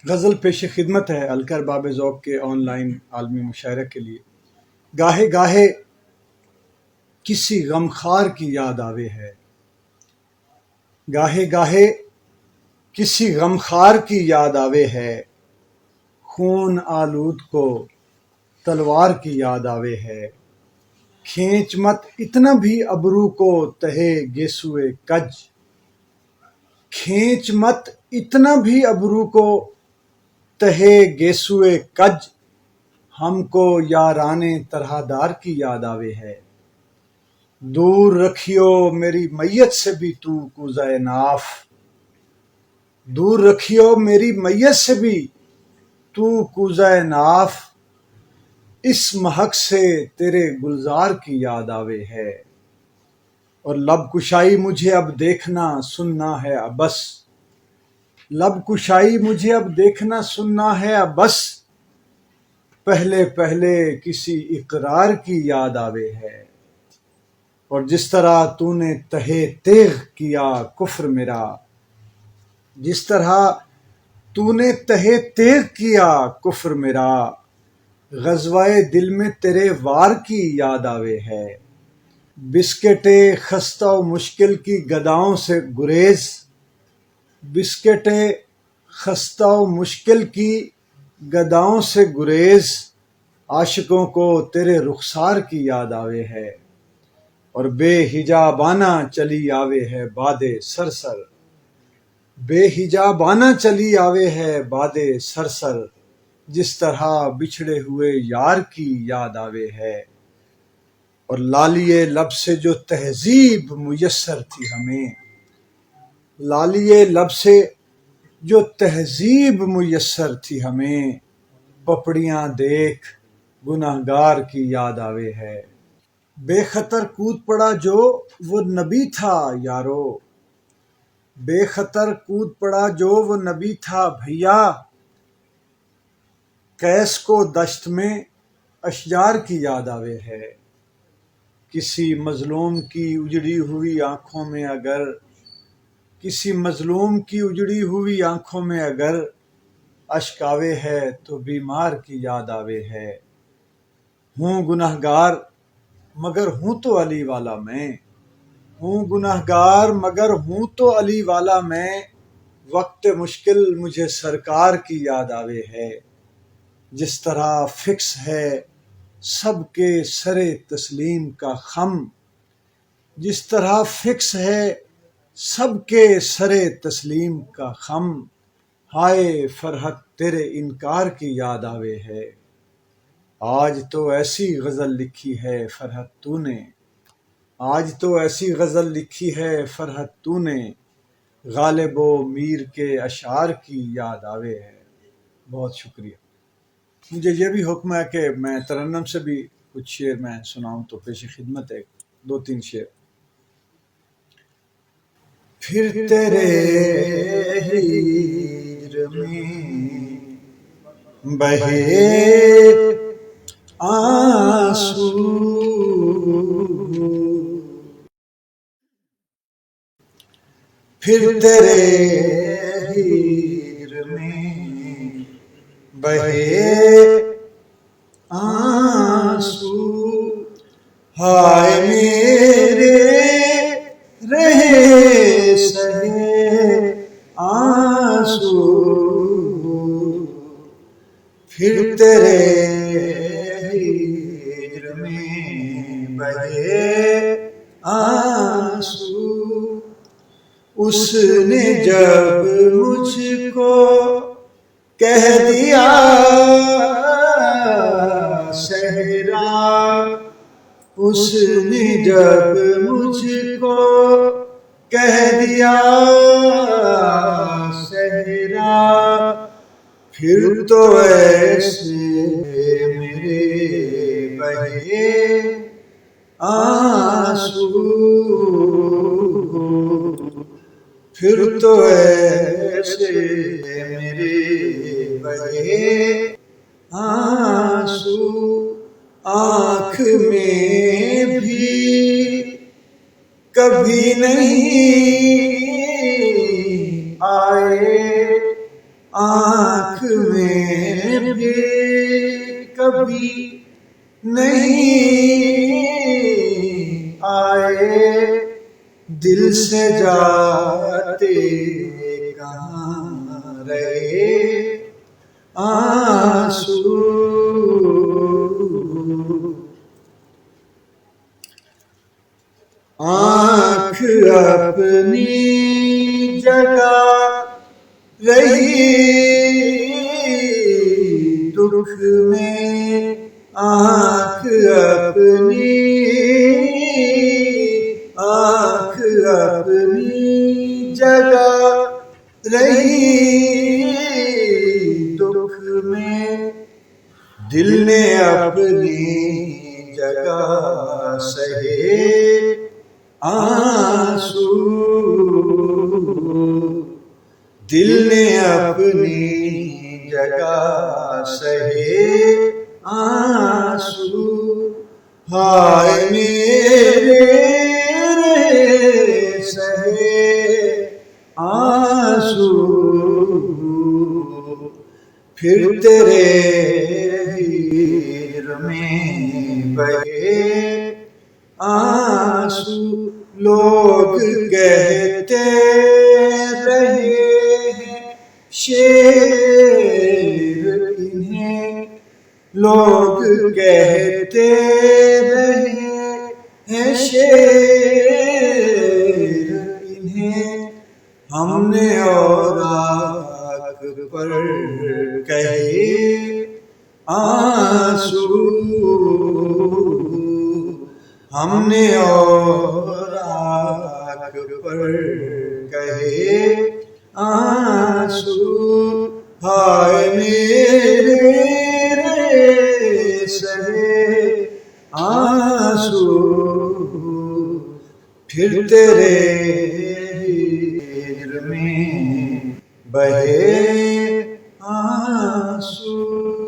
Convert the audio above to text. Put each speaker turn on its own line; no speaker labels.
غزل پیش خدمت ہے الکر باب ذوق کے آن لائن عالمی مشاعرہ کے لیے۔ گاہے گاہے کسی غمخوار کی یاد آوے ہے، گاہے گاہے کسی غمخوار کی یاد آوے ہے، خون آلود کو تلوار کی یاد آوے ہے، کھینچ مت اتنا بھی ابرو کو تہے گیسوئے کج، کھینچ مت اتنا بھی ابرو کو تہے گیسوئے کج، ہم کو یارانے طرح دار کی یاد آوے ہے، دور رکھیو میری میت سے بھی تو کوزہ ناف، دور رکھیو میری میت سے بھی تو کوزہ ناف، اس مہک سے تیرے گلزار کی یاد آوے ہے، اور لب کشائی مجھے اب دیکھنا سننا ہے اب بس، لب کشائی مجھے اب دیکھنا سننا ہے اب بس، پہلے پہلے کسی اقرار کی یاد آوے ہے، اور جس طرح تو نے تہے تیغ کیا کفر میرا، جس طرح تو نے تہے تیغ کیا کفر میرا، غزوہ دل میں تیرے وار کی یاد آوے ہے، بسکٹے خستہ و مشکل کی گداؤں سے گریز، بسکٹے خستہ و مشکل کی گداؤں سے گریز، عاشقوں کو تیرے رخسار کی یاد آوے ہے، اور بے حجابانہ چلی آوے ہے باد سرسر، بے حجابانہ چلی آوے ہے باد سرسر، جس طرح بچھڑے ہوئے یار کی یاد آوے ہے، اور لالیے لب سے جو تہذیب میسر تھی ہمیں، لالیے لب سے جو تہذیب میسر تھی ہمیں، پپڑیاں دیکھ گنہگار کی یاد آوے ہے، بے خطر کود پڑا جو وہ نبی تھا یارو، بے خطر کود پڑا جو وہ نبی تھا بھیا، قیس کو دشت میں اشجار کی یاد آوے ہے، کسی مظلوم کی اجڑی ہوئی آنکھوں میں اگر، کسی مظلوم کی اجڑی ہوئی آنکھوں میں اگر اشک آوے ہے تو بیمار کی یاد آوے ہے، ہوں گنہگار مگر ہوں تو علی والا میں، ہوں گنہگار مگر ہوں تو علی والا میں، وقت مشکل مجھے سرکار کی یاد آوے ہے، جس طرح فکس ہے سب کے سر تسلیم کا خم، جس طرح فکس ہے سب کے سر تسلیم کا خم، ہائے فرحت تیرے انکار کی یاد آوے ہے، آج تو ایسی غزل لکھی ہے فرحت تو نے، آج تو ایسی غزل لکھی ہے فرحت تو نے، غالب و میر کے اشعار کی یاد آوے ہے۔ بہت شکریہ۔ مجھے یہ بھی حکم ہے کہ میں ترنم سے بھی کچھ شعر میں سناؤں، تو پیش خدمت ہے 2-3 شعر۔ پھر تیرے ہجر میں بہے آنسو، پھر تیرے ہجر میں بہے آنسو، ہائے میرے رہے سہے آنسو، پھر تیرے ہجر میں بہے آنسو، اس نے جب مجھ کو کہہ دیا صحرا، اس نے جب مجھ کو کہہ دیا صحرا، پھر تو ایسے میرے بہے آنسو، پھر تو ایسے میرے بہے آنسو، آنکھ میں بھی کبھی نہیں آئے آنکھ میں بھی کبھی نہیں آئے، دل سے جاتے کہاں رہے آنسو۔ آنکھ اپنی جگہ رہی دکھ میں، آنکھ اپنی جگہ رہی دکھ میں، دل نے اپنی جگہ سہے آنسو، دل نے اپنی جگہ سہے آنسو۔ ہائے میرے سہے آنسو، پھر تیرے ہیر میں بہے آنسو۔ لوگ کہتے رہے ہیں شعر انہیں، لوگ کہتے رہے ہیں شعر انہیں، ہم نے اوراق پر کہے آنسو، ہم نے اوراق پر کہے آنسو۔ ہائے میرے سہے آنسو، پھر تیرے ہیر میں بہے آنسو۔